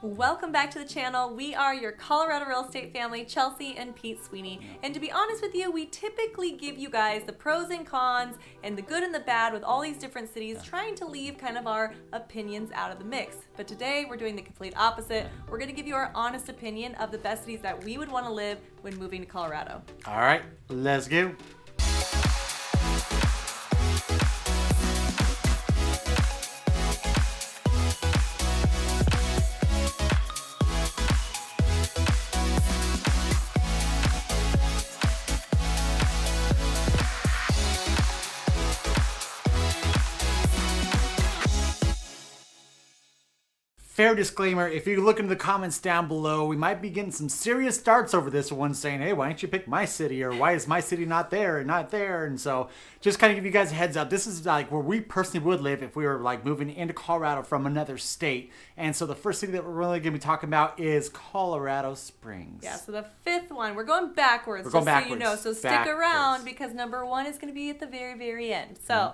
Welcome back to the channel. We are your Colorado real estate family, Chelsea and Pete Sweeney. And to be honest with you, we typically give you guys the pros and cons and the good and the bad with all these different cities, trying to leave kind of our opinions out of the mix. But today we're doing the complete opposite. We're going to give you our honest opinion of the best cities that we would want to live when moving to Colorado. All right, let's go. Fair disclaimer, if you look into the comments down below, we might be getting some serious starts over this one saying, hey, why don't you pick my city? Or why is my city not there and not there? And so just kind of give you guys a heads up. This is like where we personally would live if we were like moving into Colorado from another state. And so the first city that we're really going to be talking about is Colorado Springs. Yeah, so the fifth one, we're going backwards. We're going just backwards. So you know, so stick around because number one is going to be at the very, very end. So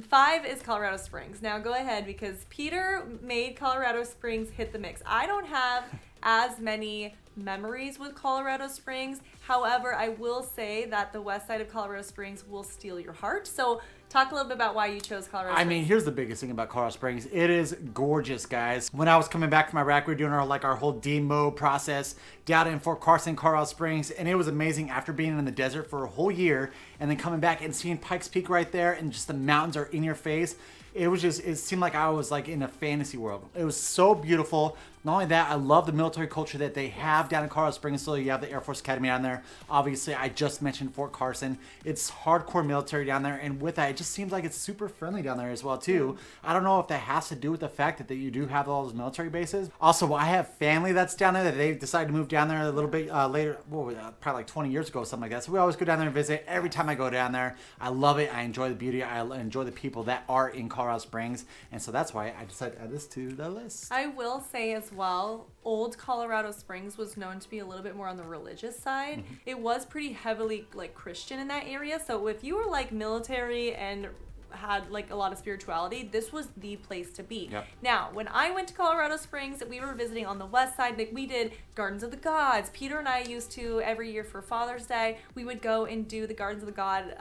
5 is Colorado Springs. Now go ahead because Peter made Colorado Springs hit the mix. I don't have as many memories with Colorado Springs. However, I will say that the west side of Colorado Springs will steal your heart. So talk a little bit about why you chose Colorado Springs. I mean, here's the biggest thing about Colorado Springs. It is gorgeous, guys. When I was coming back from Iraq, we were doing our whole demo process down in Fort Carson, Colorado Springs, and it was amazing after being in the desert for a whole year and then coming back and seeing Pikes Peak right there and just the mountains are in your face. It seemed like I was like in a fantasy world. It was so beautiful. Not only that, I love the military culture that they have down in Colorado Springs. So you have the Air Force Academy down there. Obviously, I just mentioned Fort Carson. It's hardcore military down there. And with that, it just seems like it's super friendly down there as well, too. I don't know if that has to do with the fact that you do have all those military bases. Also, I have family that's down there that they decided to move down there a little bit later, probably like 20 years ago, something like that. So we always go down there and visit. Every time I go down there, I love it. I enjoy the beauty. I enjoy the people that are in Colorado Springs. And so that's why I decided to add this to the list. I will say as well, old Colorado Springs was known to be a little bit more on the religious side. It was pretty heavily like Christian in that area. So if you were like military and had like a lot of spirituality, this was the place to be. Yep. Now, when I went to Colorado Springs, we were visiting on the west side. Like we did Gardens of the Gods. Peter and I used to, every year for Father's Day, we would go and do the Gardens of the God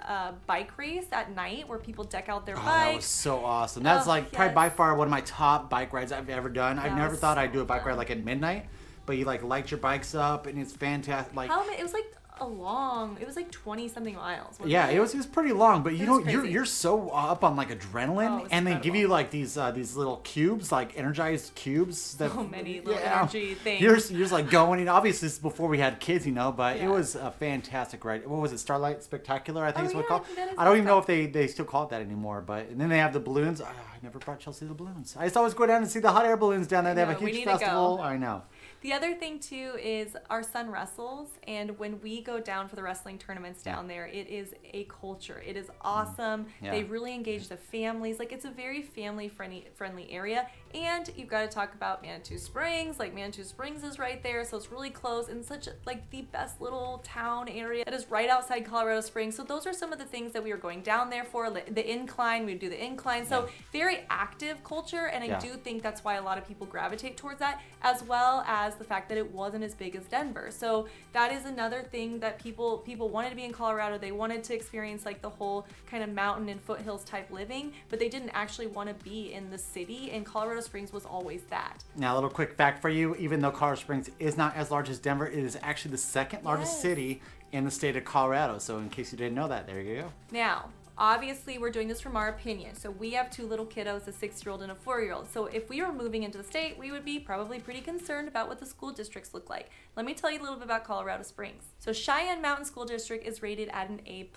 bike race at night where people deck out their bikes. That was so awesome. That's probably by far one of my top bike rides I've ever done. I never thought I'd do a bike ride like at midnight, but you like light your bikes up and it's fantastic. Like it was like it was like 20 something miles. Yeah, it was pretty long, but you're so up on like adrenaline, and they give you like these little cubes, like energized cubes that so many little energy things. You're just like going, and obviously this is before we had kids, but it was a fantastic ride. What was it, Starlight Spectacular, I think is what it's called. I don't even know if they still call it that anymore, but and then they have the balloons. I never brought Chelsea the balloons. I used to always go down and see the hot air balloons down there. They have a huge festival. I know. The other thing too is our son wrestles, and when we go down for the wrestling tournaments down there, it is a culture. It is awesome. They really engage the families. Like it's a very family friendly area. And you've got to talk about Manitou Springs. Like Manitou Springs is right there, so it's really close and such like the best little town area that is right outside Colorado Springs. So those are some of the things that we were going down there for. The incline, we'd do the incline. So very active culture, and I do think that's why a lot of people gravitate towards that, as well as the fact that it wasn't as big as Denver. So that is another thing that people wanted to be in Colorado. They wanted to experience like the whole kind of mountain and foothills type living, but they didn't actually want to be in the city, and Colorado Springs was always that. Now, a little quick fact for you, even though Colorado Springs is not as large as Denver, it is actually the second largest city in the state of Colorado. So in case you didn't know that, there you go. Now, obviously we're doing this from our opinion. So we have 2 little kiddos, a 6-year-old and a 4-year-old. So if we were moving into the state, we would be probably pretty concerned about what the school districts look like. Let me tell you a little bit about Colorado Springs. So Cheyenne Mountain School District is rated at an A+.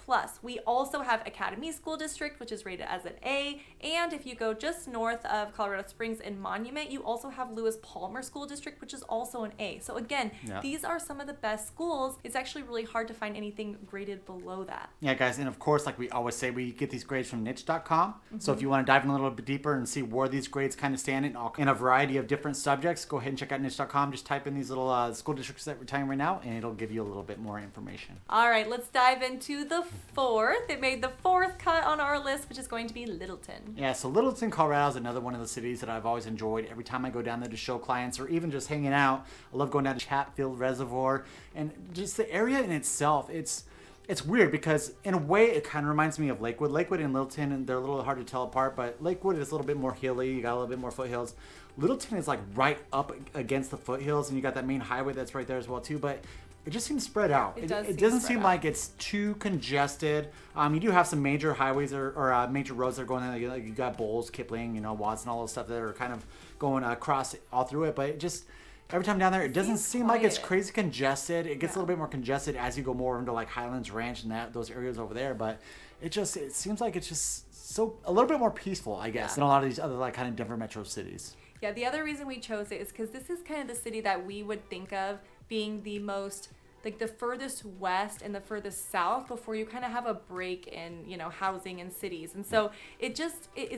We also have Academy School District, which is rated as an A. And if you go just north of Colorado Springs and Monument, you also have Lewis Palmer School District, which is also an A. So again, these are some of the best schools. It's actually really hard to find anything graded below that. Yeah, guys, and of course, like we always say, say we get these grades from niche.com. So if you want to dive in a little bit deeper and see where these grades kind of stand in a variety of different subjects, go ahead and check out niche.com. Just type in these little school districts that we're telling right now, and it'll give you a little bit more information. All right, let's dive into the fourth. It made the fourth cut on our list, which is going to be Littleton. Yeah, so Littleton, Colorado is another one of the cities that I've always enjoyed. Every time I go down there to show clients or even just hanging out, I love going down to Chatfield Reservoir, and just the area in itself, it's weird because in a way it kind of reminds me of Lakewood. Lakewood and Littleton, and they're a little hard to tell apart, but Lakewood is a little bit more hilly. You got a little bit more foothills. Littleton is like right up against the foothills, and you got that main highway that's right there as well too, but it just seems spread out. It doesn't seem like it's too congested. You do have some major highways or major roads that are going in. Like you got Bowles, Kipling, Watson, all those stuff that are kind of going across all through it, but it just... Every time down there, it doesn't seem like it's crazy congested. It gets a little bit more congested as you go more into like Highlands Ranch and those areas over there. But it seems like it's just a little bit more peaceful, I guess, than a lot of these other like kind of Denver metro cities. Yeah, the other reason we chose it is because this is kind of the city that we would think of being the most, like the furthest west and the furthest south before you kind of have a break in, housing and cities. And so it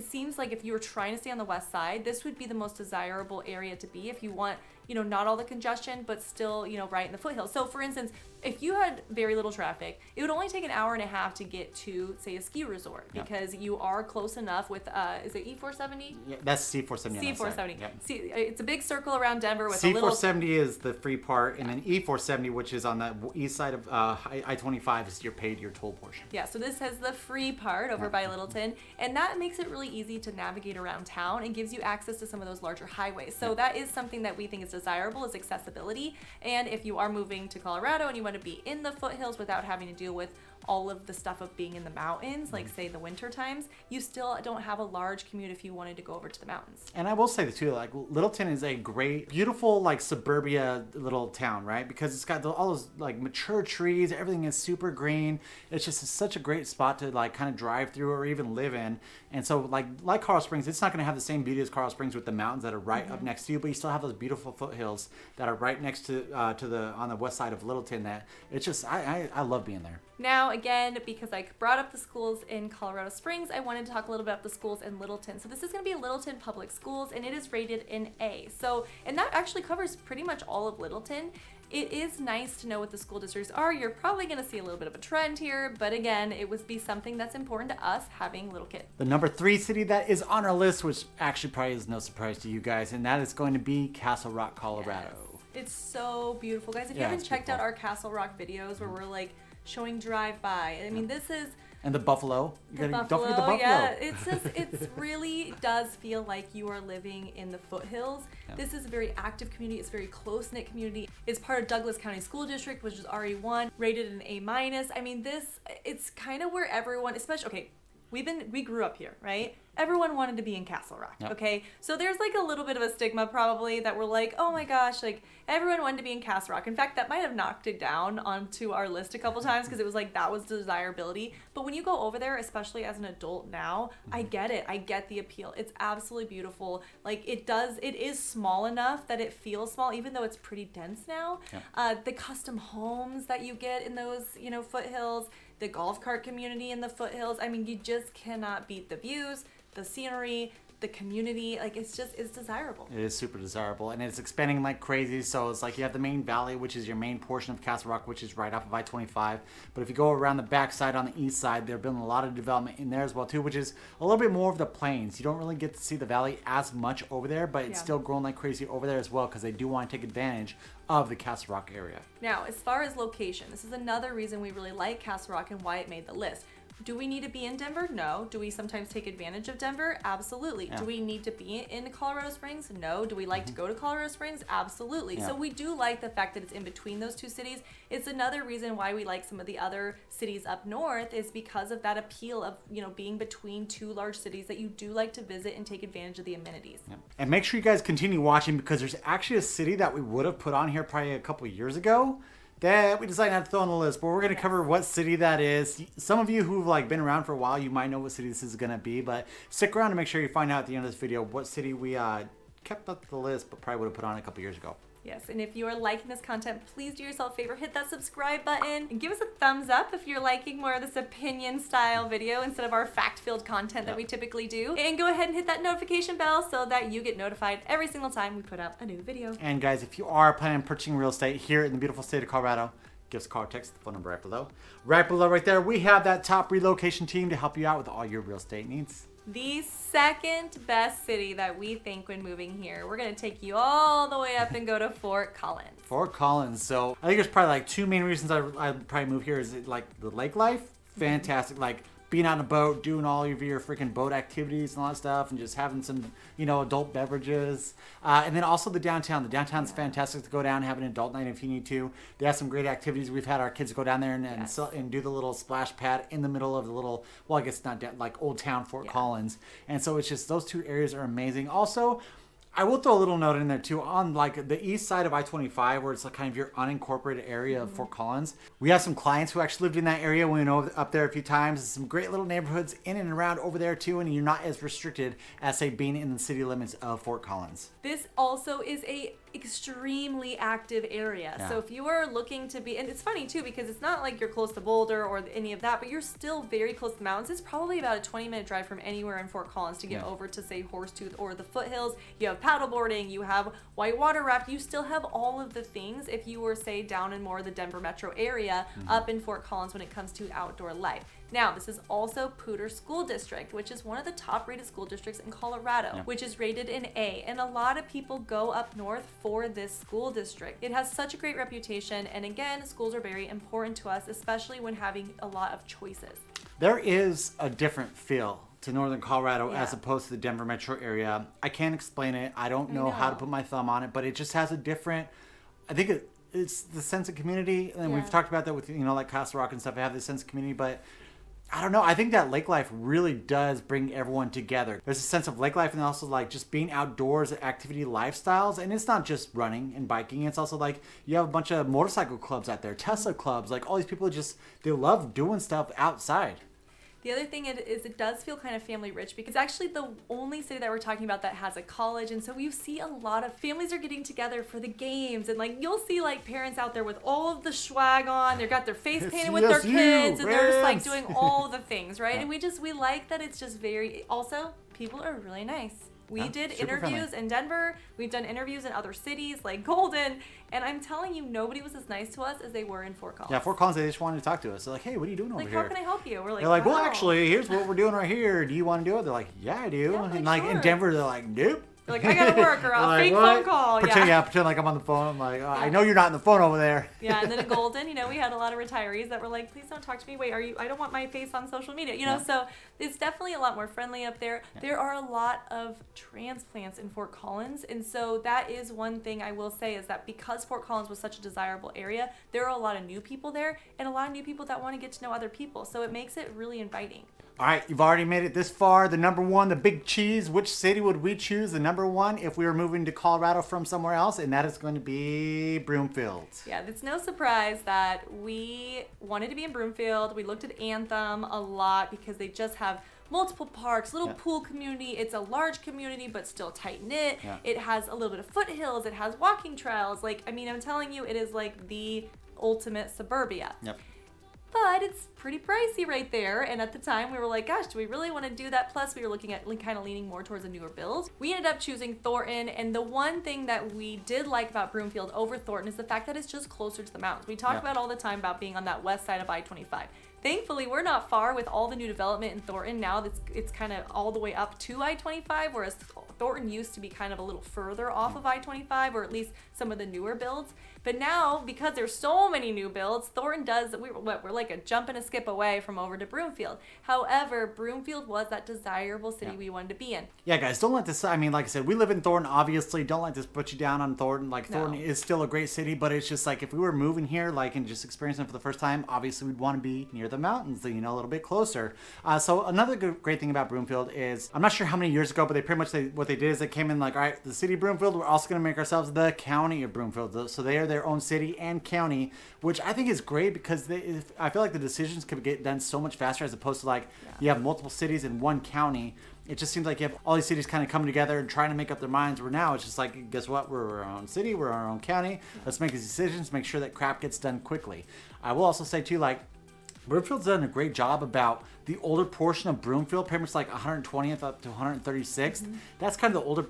seems like if you were trying to stay on the west side, this would be the most desirable area to be if you want, not all the congestion, but still, right in the foothills. So for instance, if you had very little traffic, it would only take an hour and a half to get to, say, a ski resort because you are close enough with, is it E470? Yeah, that's C470. C470. Yep. See, it's a big circle around Denver with C470 a little... C470 is the free part, and then E470, which is on the east side of I-25, is your toll portion. Yeah, so this has the free part over by Littleton, and that makes it really easy to navigate around town and gives you access to some of those larger highways. So that is something that we think is desirable, is accessibility. And if you are moving to Colorado and you want to be in the foothills without having to deal with all of the stuff of being in the mountains, like say the winter times, you still don't have a large commute if you wanted to go over to the mountains. And I will say this too, like Littleton is a great, beautiful, like suburbia little town, right? Because it's got all those like mature trees, everything is super green. It's just such a great spot to like kind of drive through or even live in. And so like Colorado Springs, it's not going to have the same beauty as Colorado Springs with the mountains that are right up next to you, but you still have those beautiful foothills that are right next to on the west side of Littleton. That it's just I love being there. Now, again, because I brought up the schools in Colorado Springs, I wanted to talk a little bit about the schools in Littleton. So this is going to be Littleton Public Schools, and it is rated an A. So, and that actually covers pretty much all of Littleton. It is nice to know what the school districts are. You're probably going to see a little bit of a trend here, but again, it would be something that's important to us having little kids. The number 3 city that is on our list, which actually probably is no surprise to you guys, and that is going to be Castle Rock, Colorado. Yes. It's so beautiful. Guys, if you haven't checked out our Castle Rock videos where we're like showing drive-by, I mean, this is... And the buffalo. Don't forget the buffalo. Yeah, it really does feel like you are living in the foothills. Yeah. This is a very active community. It's a very close-knit community. It's part of Douglas County School District, which is RE1, rated an A-. I mean, it's kind of where everyone, especially, okay, we grew up here, right? Everyone wanted to be in Castle Rock, okay? So there's like a little bit of a stigma probably that we're like, oh my gosh, like everyone wanted to be in Castle Rock. In fact, that might have knocked it down onto our list a couple times because it was like that was desirability. But when you go over there, especially as an adult now, I get it. I get the appeal. It's absolutely beautiful. Like it is small enough that it feels small, even though it's pretty dense now. The custom homes that you get in those, foothills, the golf cart community in the foothills. I mean, you just cannot beat the views, the scenery, the community. Like it's desirable. It is super desirable, and it's expanding like crazy. So it's like you have the main valley, which is your main portion of Castle Rock, which is right off of I-25. But if you go around the backside on the east side, they're building a lot of development in there as well too, which is a little bit more of the plains. You don't really get to see the valley as much over there, but it's still growing like crazy over there as well because they do want to take advantage of the Castle Rock area. Now, as far as location, this is another reason we really like Castle Rock and why it made the list. Do we need to be in Denver? No. Do we sometimes take advantage of Denver? Absolutely. Yeah. Do we need to be in Colorado Springs? No. Do we like to go to Colorado Springs? Absolutely. Yeah. So we do like the fact that it's in between those two cities. It's another reason why we like some of the other cities up north is because of that appeal of, being between two large cities that you do like to visit and take advantage of the amenities. Yeah. And make sure you guys continue watching because there's actually a city that we would have put on here probably a couple years ago that we decided not to throw on the list, but we're going to cover what city that is. Some of you who've been around for a while, you might know what city this is going to be, but stick around to make sure you find out at the end of this video what city we kept up the list, but probably would have put on a couple years ago. Yes, and if you are liking this content, please do yourself a favor, hit that subscribe button and give us a thumbs up if you're liking more of this opinion style video instead of our fact-filled content that we typically do. And go ahead and hit that notification bell so that you get notified every single time we put out a new video. And guys, if you are planning on purchasing real estate here in the beautiful state of Colorado, give us a call or text the phone number right below. Right below right there, we have that top relocation team to help you out with all your real estate needs. The second best city that we think when moving here. We're going to take you all the way up and go to Fort Collins. Fort Collins. So I think there's probably like two main reasons I'd probably move here is like the lake life. Fantastic. Like being on a boat, doing all of your freaking boat activities and all that stuff, and just having some, adult beverages. And then also the downtown. The downtown's fantastic to go down and have an adult night if you need to. They have some great activities. We've had our kids go down there and do the little splash pad in the middle of the little, well, I guess not like Old Town Fort Collins. And so it's just, those two areas are amazing. Also, I will throw a little note in there too on like the east side of I-25 where it's like kind of your unincorporated area of Fort Collins. We have some clients who actually lived in that area. We went up there a few times. Some great little neighborhoods in and around over there too, and you're not as restricted as say being in the city limits of Fort Collins. This also is a extremely active area. Yeah. So if you are looking to be, and it's funny too because it's not like you're close to Boulder or any of that, but you're still very close to the mountains. It's probably about a 20-minute drive from anywhere in Fort Collins to get over to say Horsetooth or the foothills. You have paddleboarding, you have whitewater raft, you still have all of the things if you were say down in more of the Denver metro area up in Fort Collins when it comes to outdoor life. Now, this is also Poudre School District, which is one of the top rated school districts in Colorado, which is rated an A. And a lot of people go up north for this school district. It has such a great reputation. And again, schools are very important to us, especially when having a lot of choices. There is a different feel to Northern Colorado as opposed to the Denver metro area. I can't explain it. I don't know how to put my thumb on it, but it just has a different, I think it's the sense of community. And we've talked about that with, like Castle Rock and stuff. I have this sense of community, but I don't know. I think that lake life really does bring everyone together. There's a sense of lake life and also like just being outdoors, activity lifestyles. And it's not just running and biking. It's also like you have a bunch of motorcycle clubs out there, Tesla clubs, like all these people they love doing stuff outside. The other thing is it does feel kind of family rich because it's actually the only city that we're talking about that has a college. And so you see a lot of families are getting together for the games. And like you'll see like parents out there with all of the swag on. They've got their face painted with their kids. And they're just like doing all the things, right? And we like that it's just very, also people are really nice. We did interviews in Denver. We've done interviews in other cities like Golden. And I'm telling you, nobody was as nice to us as they were in Fort Collins. Yeah, Fort Collins, they just wanted to talk to us. They're like, hey, what are you doing over like, here? How can I help you? We're like, they're like, wow. well, actually, here's what we're doing right here. Do you want to do it? They're like, yeah, I do. Yeah, and like sure. In Denver, they're like, nope. Like, I gotta work or a fake phone call. Pretend like I'm on the phone. I'm like, I know you're not on the phone over there. Yeah, and then at Golden, we had a lot of retirees that were like, please don't talk to me. Wait, I don't want my face on social media. So it's definitely a lot more friendly up there. Yeah. There are a lot of transplants in Fort Collins. And so that is one thing I will say is that because Fort Collins was such a desirable area, there are a lot of new people there and a lot of new people that want to get to know other people. So it makes it really inviting. All right, you've already made it this far. The number one, the big cheese. Which city would we choose? The number one if we were moving to Colorado from somewhere else, and that is going to be Broomfield. Yeah, it's no surprise that we wanted to be in Broomfield. We looked at Anthem a lot because they just have multiple parks, little pool community. It's a large community, but still tight knit. Yeah. It has a little bit of foothills. It has walking trails. I'm telling you, it is like the ultimate suburbia. Yep. But it's pretty pricey right there. And at the time, we were like, gosh, do we really want to do that? Plus, we were looking at kind of leaning more towards a newer build. We ended up choosing Thornton. And the one thing that we did like about Broomfield over Thornton is the fact that it's just closer to the mountains. We talk about all the time about being on that west side of I-25. Thankfully, we're not far with all the new development in Thornton. Now it's kind of all the way up to I-25, whereas Thornton used to be kind of a little further off of I-25, or at least some of the newer builds. But now, because there's so many new builds, Thornton we're like a jump and a skip away from over to Broomfield. However, Broomfield was that desirable city we wanted to be in. Yeah, guys, don't let this, like I said, we live in Thornton, obviously. Don't let this put you down on Thornton. Thornton is still a great city, but it's just like if we were moving here, and just experiencing it for the first time, obviously we'd want to be near the mountains, a little bit closer. So another great thing about Broomfield is, I'm not sure how many years ago, but they pretty much, what they did is they came in all right, the city of Broomfield, we're also going to make ourselves the county of Broomfield. So they are their own city and county, which I think is great because I feel like the decisions could get done so much faster as opposed to you have multiple cities in one county. it just seems like you have all these cities kind of coming together and trying to make up their minds, where now it's just like, guess what, we're our own city, we're our own county, let's make these decisions, make sure that crap gets done quickly. I will also say too, like, Broomfield's done a great job about the older portion of Broomfield, pretty much like 120th up to 136th. That's kind of the older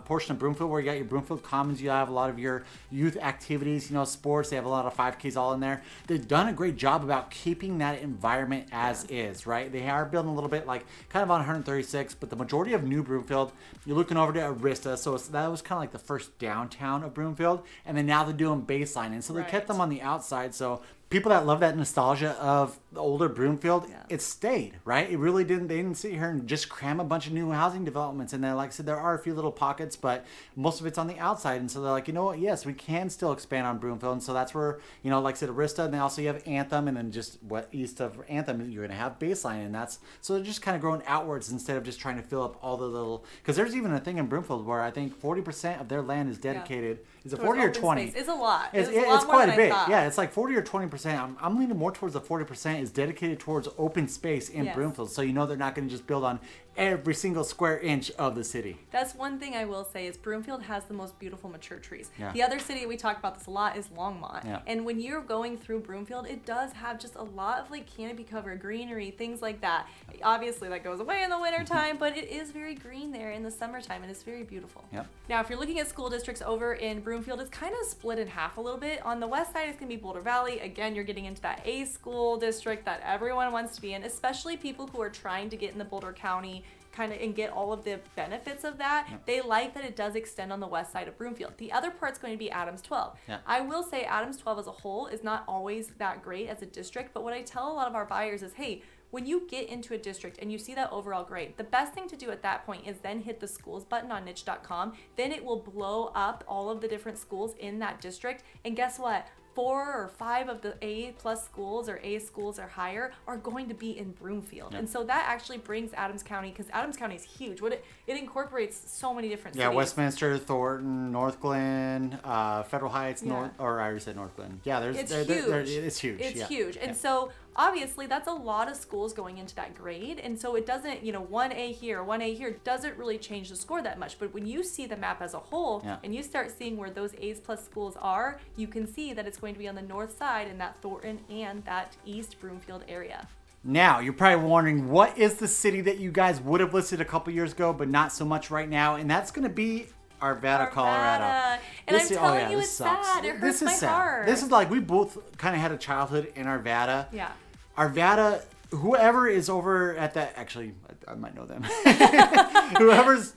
portion of Broomfield, where you got your Broomfield Commons, you have a lot of your youth activities, sports, they have a lot of 5Ks all in there. They've done a great job about keeping that environment as is, right? They are building a little bit like kind of on 136, but the majority of New Broomfield, you're looking over to Arista, so that was kind of like the first downtown of Broomfield, and then now they're doing Baseline, and so they kept them on the outside, so people that love that nostalgia of the older Broomfield, it stayed, right? It really didn't. They didn't sit here and just cram a bunch of new housing developments in there. Like I said, there are a few little pockets, but most of it's on the outside. And so they're like, you know what? Yes, we can still expand on Broomfield. And so that's where, like I said, Arista, and then also you have Anthem, and then just east of Anthem, you're going to have Baseline. And that's, so they're just kind of growing outwards instead of just trying to fill up all the little, because there's even a thing in Broomfield where I think 40% of their land is dedicated. Is it 40 or 20? It's a lot. It's quite a bit. Yeah, it's like 40 or 20%. I'm leaning more towards the 40% is dedicated towards open space in Broomfield. So they're not going to just build on every single square inch of the city. That's one thing I will say is Broomfield has the most beautiful mature trees. Yeah. The other city, we talk about this a lot, is Longmont. Yeah. And when you're going through Broomfield, it does have just a lot of like canopy cover, greenery, things like that. Obviously that goes away in the wintertime, but it is very green there in the summertime, and it's very beautiful. Yep. Now, if you're looking at school districts over in Broomfield, it's kind of split in half a little bit. On the west side, it's going to be Boulder Valley. Again, you're getting into that A school district that everyone wants to be in, especially people who are trying to get in the Boulder County and get all of the benefits of that. Yep. They like that it does extend on the west side of Broomfield. The other part's going to be Adams 12. Yeah. I will say Adams 12 as a whole is not always that great as a district, but what I tell a lot of our buyers is, hey, when you get into a district and you see that overall grade, the best thing to do at that point is then hit the schools button on niche.com. Then it will blow up all of the different schools in that district. And guess what? 4 or 5 of the A+ schools or A schools or higher are going to be in Broomfield. Yep. And so that actually brings Adams County, because Adams County is huge. It incorporates so many different cities. Yeah, Westminster, Thornton, North Glen, Federal Heights, I already said North Glen. Yeah, it's huge. It's huge. It's yeah. huge. And so obviously that's a lot of schools going into that grade. And so it doesn't, 1A here, 1A here doesn't really change the score that much. But when you see the map as a whole and you start seeing where those A+ schools are, you can see that it's going to be on the north side in that Thornton and that East Broomfield area. Now, you're probably wondering, what is the city that you guys would have listed a couple years ago, but not so much right now? And that's going to be Arvada, Colorado. And I'm telling you, it's sad. It hurts my heart. This is like, we both kind of had a childhood in Arvada. Yeah. Arvada, whoever is over at that, actually, I might know them. Whoever's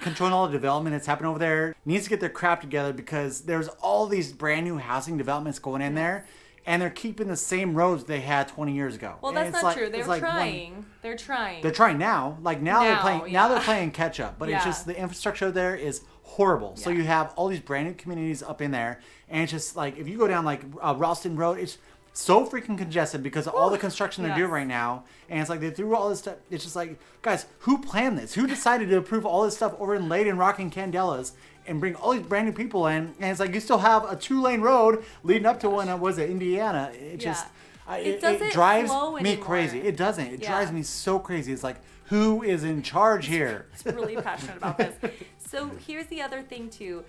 controlling all the development that's happening over there needs to get their crap together, because there's all these brand new housing developments going in there, and they're keeping the same roads they had 20 years ago. Well, that's not true. They're trying. They're trying. They're trying now. Like now they're playing catch up. But it's just the infrastructure there is horrible. So you have all these brand new communities up in there, and it's just like, if you go down like Ralston Road, it's so freaking congested because of all the construction they're doing right now. And it's like they threw all this stuff. It's just like, guys, who planned this? Who decided to approve all this stuff over in Layden, Rock, and Candelas and bring all these brand new people in? And it's like, you still have a 2-lane road leading up to one, was it Indiana? It just, it drives me crazy. It doesn't. It drives me so crazy. It's like, who is in charge here? It's really passionate about this. So here's the other thing too.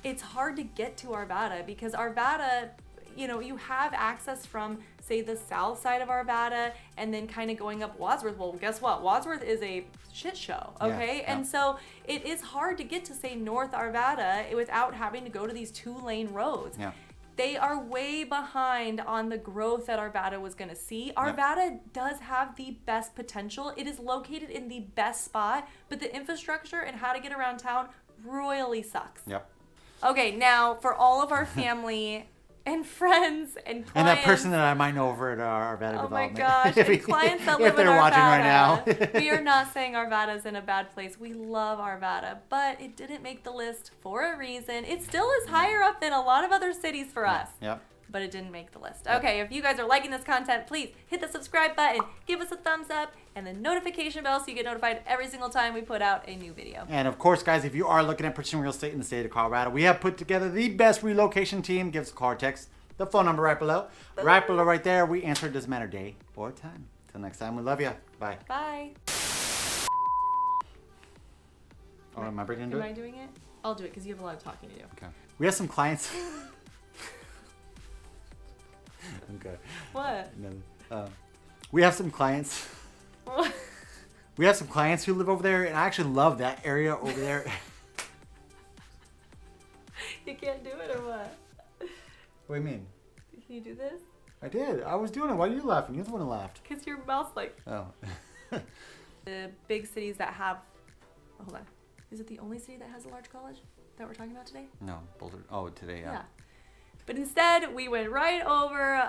It's hard to get to Arvada because Arvada, you have access from, say, the south side of Arvada and then kind of going up Wadsworth. Well, guess what? Wadsworth is a shit show, okay? Yeah. And so it is hard to get to, say, North Arvada without having to go to these 2-lane roads. Yeah. They are way behind on the growth that Arvada was going to see. Arvada does have the best potential. It is located in the best spot, but the infrastructure and how to get around town royally sucks. Yep. Okay, now for all of our family and friends and clients. And that person that I might know over at our Arvada development. Oh my gosh, and clients that live in Arvada. If they're watching right now. We are not saying Arvada's in a bad place. We love Arvada, but it didn't make the list for a reason. It still is higher up than a lot of other cities for us. Yep. But it didn't make the list. Okay, if you guys are liking this content, please hit the subscribe button, give us a thumbs up, and the notification bell so you get notified every single time we put out a new video. And of course, guys, if you are looking at purchasing real estate in the state of Colorado, we have put together the best relocation team. Give us a call or text. The phone number right below. Boom. Right below right there. We answer. It doesn't matter day or time. Till next time, we love you. Bye. Bye. Oh, am I bringing into Am it? I doing it? I'll do it because you have a lot of talking to do. Okay. We have some clients. Okay. What? No. We have some clients. We have some clients who live over there, and I actually love that area over there. You can't do it or what? What do you mean? Can you do this? I did. I was doing it. Why are you laughing? You're the one who laughed. Because your mouth's like... Oh. The big cities that have... Oh, hold on. Is it the only city that has a large college that we're talking about today? No, Boulder. Oh, today, yeah. Yeah. But instead, we went right over...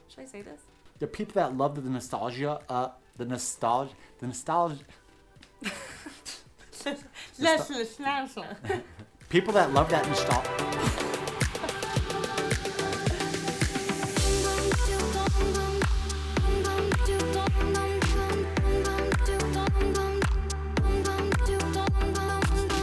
Should I say this? The people that love the nostalgia, the nostalgia. People that love that nostalgia.